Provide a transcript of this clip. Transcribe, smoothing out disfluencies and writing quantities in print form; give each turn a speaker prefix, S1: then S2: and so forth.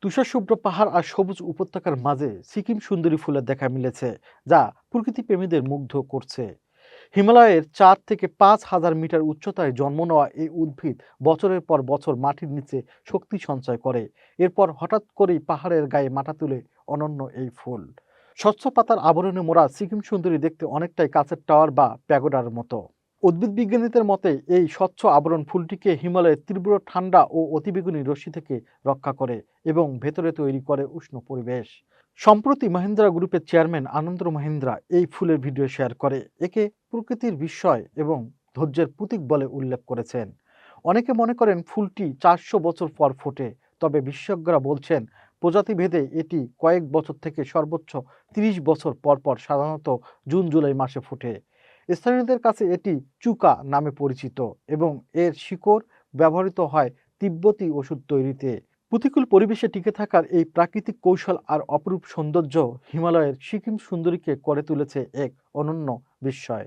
S1: তুষারশুভ্র পাহাড় আর সবুজ উপত্যকার মাঝে সিকিম সুন্দরী ফুলের দেখা মিলেছে, যা প্রকৃতি প্রেমীদের মুগ্ধ করছে। হিমালয়ের 4 থেকে 5 হাজার মিটার উচ্চতায় জন্ম নেওয়া এই উদ্ভিদ বছরের পর বছর মাটির নিচে শক্তি সঞ্চয় করে। এরপর হঠাৎ করেই পাহাড়ের গায়ে মাথা তুলে অনন্য এই ফুল। স্বচ্ছ পাতার আবরণে মোড়া সিকিম সুন্দরী দেখতে অনেকটাই কাছের টাওয়ার বা প্যাগোডার মতো। উদ্ভিদ বিজ্ঞানীদের মতে এই স্বচ্ছ আবরণ ফুলটিকে হিমালয়ের তীব্র ঠান্ডা ও অতিবেগুনি রশ্মি থেকে রক্ষা করে এবং ভেতরে তৈরি করে উষ্ণ পরিবেশ। সম্প্রতি মাহিন্দ্রা গ্রুপের চেয়ারম্যান আনন্দ মাহিন্দ্রা এই ফুলের ভিডিও শেয়ার করে একে প্রকৃতির বিস্ময় এবং ধৈর্যের প্রতীক বলে উল্লেখ করেছেন। অনেকে মনে করেন ফুলটি 400 বছর পর ফোটে, তবে বিশেষজ্ঞরা বলছেন প্রজাতিভেদে এটি কয়েক বছর থেকে সর্বোচ্চ 30 বছর পর পর সাধারণত জুন জুলাই মাসে ফোটে। স্থানীয়দের কাছে এটি চুকা নামে পরিচিত এবং এর শিকড় ব্যবহৃত হয় তিব্বতী ওষুধ তৈরিতে। প্রতিকূল পরিবেশে টিকে থাকার এই প্রাকৃতিক কৌশল আর অপরূপ সৌন্দর্য হিমালয়ের সিকিম সুন্দরীকে করে তুলেছে এক অনন্য বিস্ময়।